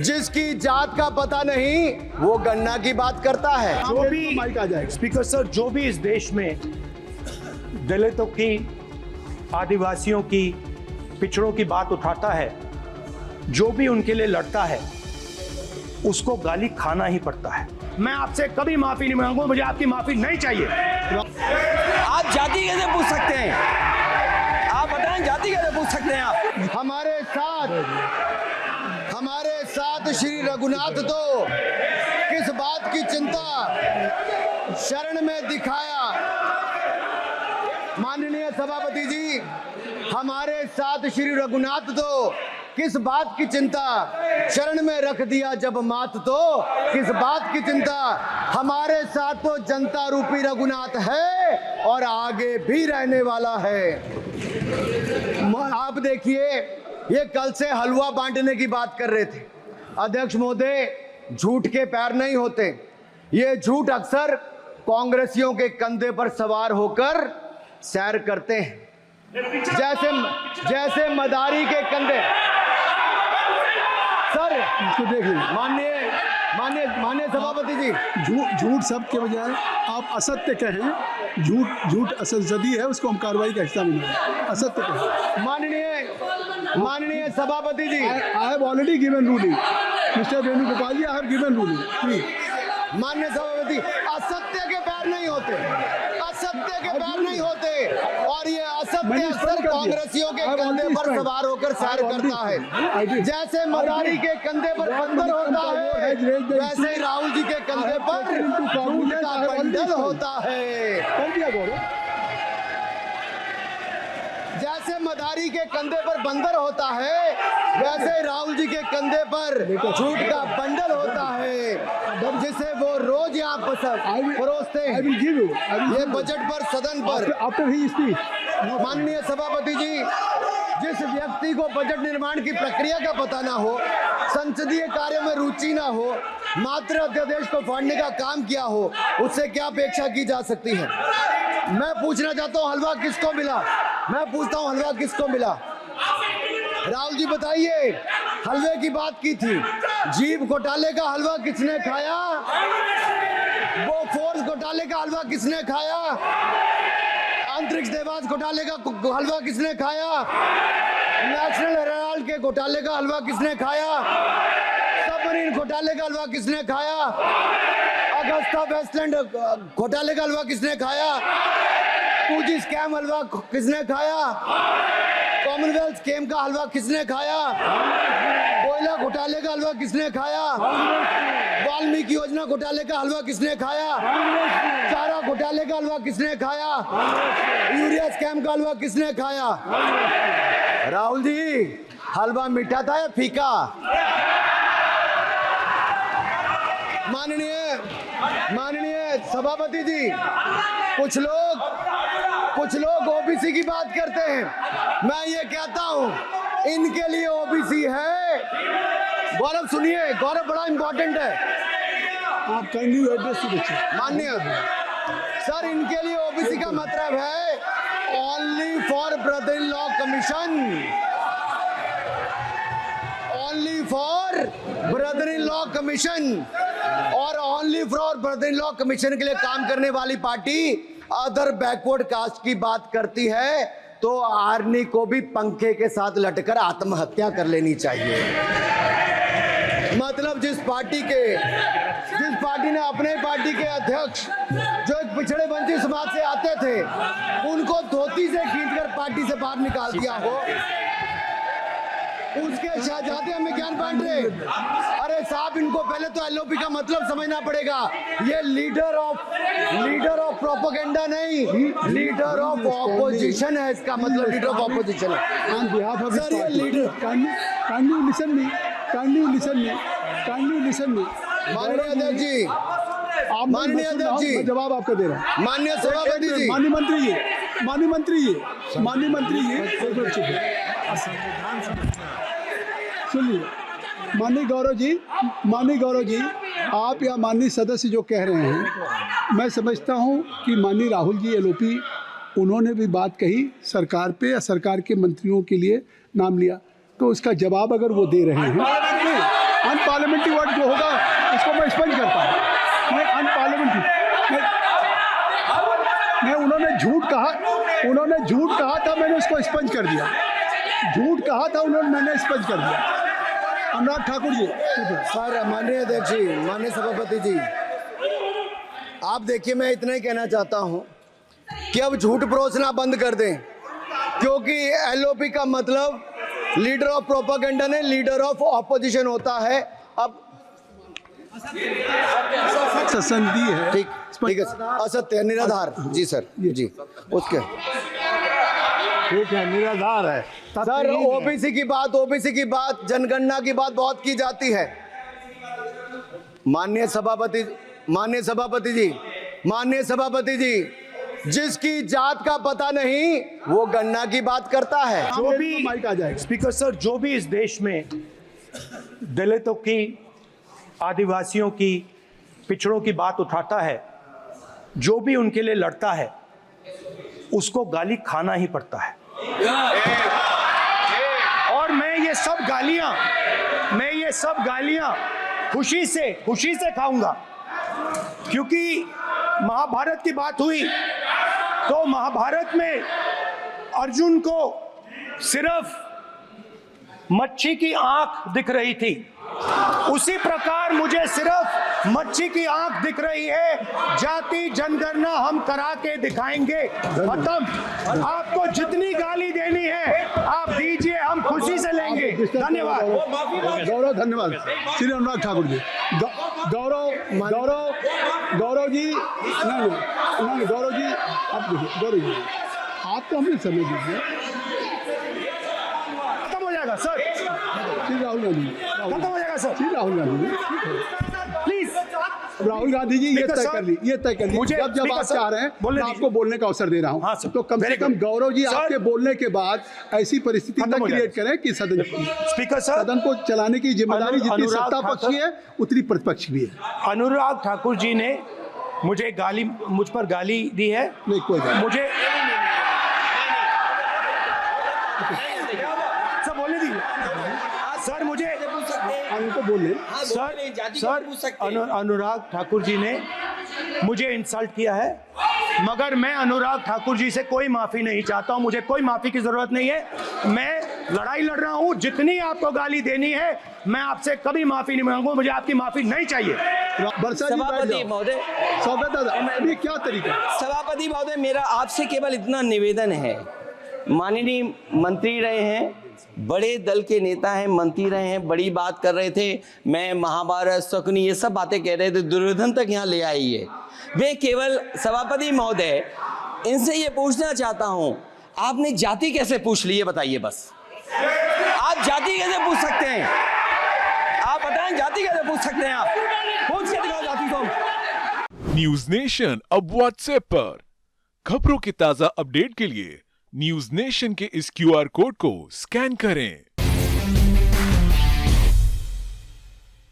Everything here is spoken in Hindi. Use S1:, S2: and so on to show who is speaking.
S1: जिसकी जात का पता नहीं वो गन्ना की बात करता है।
S2: जो भी स्पीकर सर, जो भी इस देश में दलितों की, आदिवासियों की, पिछड़ों की बात उठाता है, जो भी उनके लिए लड़ता है, उसको गाली खाना ही पड़ता है। मैं आपसे कभी माफी नहीं मांगूंगा, मुझे आपकी माफी नहीं चाहिए।
S3: आप जाति कैसे पूछ सकते हैं? आप बताएं, जाति कैसे पूछ सकते हैं आप?
S1: हमारे साथ श्री रघुनाथ तो किस बात की चिंता शरण में दिखाया। माननीय सभापति जी, हमारे साथ श्री रघुनाथ तो किस बात की चिंता शरण में रख दिया जब मात, तो किस बात की चिंता। हमारे साथ तो जनता रूपी रघुनाथ है और आगे भी रहने वाला है। आप देखिए, ये कल से हलवा बांटने की बात कर रहे थे। अध्यक्ष महोदय, झूठ के पैर नहीं होते। ये झूठ अक्सर कांग्रेसियों के कंधे पर सवार होकर सैर करते हैं, जैसे मदारी के कंधे। सर
S4: इसको देखिए,
S1: माननीय सभापति जी,
S4: झूठ सब के बजाय आप असत्य कहें। झूठ असंसदीय है, उसको हम कार्रवाई का हिस्सा नहीं। असत्य कहें।
S1: माननीय सभापति जी,
S4: I have already given ruling mister Venugopal ji, I have given ruling.
S1: माननीय सभापति, असत्य के पैर नहीं होते, असत्य के पैर नहीं होते। और ये असत्य अक्सर कांग्रेसियों के कंधे पर सवार होकर सैर करता है। जैसे मदारी के कंधे पर बंदर होता है, वैसे ही राहुल जी के कंधे पर झूठ का बंडल होता है। जैसे मदारी के कंधे पर बंदर होता है, वैसे ही राहुल जी के कंधे पर झूठ का बंडल होता है, जिसे वो रोज यहाँ परोसते हैं। ये बजट पर, सदन पर। माननीय सभापति जी, जिस व्यक्ति को बजट निर्माण की प्रक्रिया का पता ना हो, संसदीय कार्य में रुचि ना हो, मात्र अध्यादेश को फाड़ने का काम किया हो, उससे क्या अपेक्षा की जा सकती है? मैं पूछना चाहता हूँ, हलवा किसको मिला? मैं पूछता हूँ, हलवा किसको मिला? राहुल जी बताइए, हलवे की बात की थी। जीभ घोटाले का हलवा किसने खाया? वो फोर्स घोटाले का हलवा किसने खाया? अंतरिक्ष देवास घोटाले का हलवा किसने खाया? नेशनल हेराल्ड के घोटाले का हलवा किसने खाया? सबमरीन घोटाले का हलवा किसने खाया? अगस्ता वेस्टलैंड घोटाले का हलवा किसने खाया? 2G स्कैम हलवा किसने खाया? कॉमनवेल्थ स्कीम का हलवा किसने खाया? कोयला घोटाले का हलवा किसने खाया? वाल्मीकि योजना घोटाले का हलवा किसने खाया? चारा घोटाले का हलवा किसने खाया? यूरिया स्कैम का हलवा किसने खाया? राहुल जी, हलवा मीठा था या फीका? माननीय सभापति जी, कुछ लोग ओबीसी की बात करते हैं। मैं ये कहता हूं, इनके लिए ओबीसी है। गौरव सुनिए, गौरव बड़ा इंपॉर्टेंट है।
S4: आप काइंडली एड्रेस दीजिए।
S1: माननीय सर, इनके लिए ओबीसी का मतलब है only for brother in law commission, only for brother in law commission. और only for brother in law commission के लिए काम करने वाली पार्टी अदर बैकवर्ड कास्ट की बात करती है, तो आर्मी को भी पंखे के साथ लटकर आत्महत्या कर लेनी चाहिए। मतलब जिस पार्टी ने अपने पार्टी के अध्यक्ष जो एक पिछड़े वंचित समाज से आते थे, उनको धोती से खींचकर पार्टी से बाहर निकाल दिया हो, उसके शहजादे हमें ज्ञान बांट रहे। अरे साहब, इनको पहले तो एलओपी का मतलब समझना पड़ेगा। ये लीडर ऑफ प्रोपेगेंडा नहीं, लीडर ऑफ ऑपोजिशन है। इसका मतलब लीडर ऑफ ऑपोजिशन है। सर, ये लीडर
S4: काइंडली लिसन मी।
S1: माननीय अध्यक्ष जी,
S4: मैं जवाब आपको दे रहा हूँ।
S1: माननीय सभापति जी,
S4: माननीय मंत्री जी, सुनिए। माननीय गौरव जी, आप या माननीय सदस्य जो कह रहे हैं, मैं समझता हूं कि माननीय राहुल जी एलओपी, उन्होंने भी बात कही सरकार पे या सरकार के मंत्रियों के लिए नाम लिया, तो उसका जवाब अगर वो दे रहे हैं अनपार्लियामेंट्री वर्ड जो होगा उसको मैं स्पंज करता हूँ। मैं अनपार्लियामेंट्री मैं उन्होंने झूठ कहा था, मैंने उसको स्पंज कर दिया। झूठ कहा था उन्होंने, मैंने स्पंज कर दिया। अनुराग ठाकुर जी।
S1: सर, माननीय अध्यक्ष जी, माननीय सभापति जी, आप देखिए, मैं इतना ही कहना चाहता हूं कि अब झूठ परोसना बंद कर दें, क्योंकि एलओपी का मतलब लीडर ऑफ प्रोपेगेंडा नहीं, लीडर ऑफ ऑपोजिशन होता है। अब
S4: ससंदी है।
S1: ठीक है, असत्य, निराधार। जी सर, जी, उसके
S2: ठीक है, निराधार है
S1: सर। ओबीसी की बात, जनगणना की बात बहुत की जाती है। माननीय सभापति जी, जिसकी जात का पता नहीं वो गणना की बात करता है।
S2: जो भी
S4: माइक आ जाएगा।
S2: स्पीकर सर, जो भी इस देश में दलितों की, आदिवासियों की, पिछड़ों की बात उठाता है, जो भी उनके लिए लड़ता है, उसको गाली खाना ही पड़ता है। और मैं ये सब गालियां खुशी से खाऊंगा, क्योंकि महाभारत की बात हुई तो महाभारत में अर्जुन को सिर्फ मच्छी की आंख दिख रही थी, उसी प्रकार मुझे सिर्फ मच्छी की आंख दिख रही है। जाति जनगणना हम करा के दिखाएंगे। खत्म। आपको जितनी गाली देनी है आप दीजिए, हम खुशी से लेंगे। धन्यवाद।
S4: गौरव, धन्यवाद। श्री अनुराग ठाकुर जी। गौरव जी, नहीं, गौरव जी, आप देखिए, गौरव जी, आपको हमने समय दीजिए।
S2: खत्म हो जाएगा सर।
S4: श्री राहुल गांधी,
S2: खत्म हो जाएगा सर।
S4: श्री राहुल गांधी जी,
S2: प्लीज।
S4: राहुल गांधी जी, ये तय कर ली।
S2: मुझे
S4: जब आप चाह रहे हैं,
S2: बोलने
S4: मैं आपको बोलने का अवसर दे रहा हूं।
S2: हाँ सर।
S4: तो कम से कम गौरव जी, आपके बोलने के बाद ऐसी परिस्थिति न क्रिएट करें कि
S2: स्पीकर सर,
S4: सदन को चलाने की जिम्मेदारी जितनी सत्ता पक्ष की है उतनी प्रतिपक्ष भी है।
S2: अनुराग ठाकुर जी ने मुझ पर गाली दी है।
S4: नहीं, कोई बात नहीं।
S2: मुझे सर बोलने दी सर, मुझे
S4: उनको बोले।
S2: सर, अनुराग ठाकुर जी ने मुझे इंसल्ट किया है, मगर मैं अनुराग ठाकुर जी से कोई माफी नहीं चाहता हूं। मुझे कोई माफी की जरूरत नहीं है। मैं लड़ाई लड़ रहा हूं। जितनी आपको गाली देनी है, मैं आपसे कभी माफी नहीं मांगूंगा। मुझे आपकी माफी नहीं चाहिए।
S3: सभापति महोदय,
S4: अभी क्या तरीका?
S3: सभापति महोदय, मेरा आपसे केवल इतना निवेदन है। माननीय मंत्री रहे हैं, बड़े दल के नेता हैं, मंत्री रहे हैं, बड़ी बात कर रहे थे। मैं महाभारत, शकुनी, ये सब बातें कह रहे थे, दुर्योधन तक यहाँ ले आई है। मैं केवल सभापति महोदय इनसे ये पूछना चाहता हूँ, आपने जाति कैसे पूछ ली है बताइए बस। आप जाति कैसे पूछ सकते हैं? आप बताएं, जाति कैसे पूछ सकते हैं? आप पूछ के दिखाओ जाति को।
S5: न्यूज नेशन अब व्हाट्सएप पर खबरों की ताजा अपडेट के लिए न्यूज नेशन के इस QR कोड को स्कैन करें।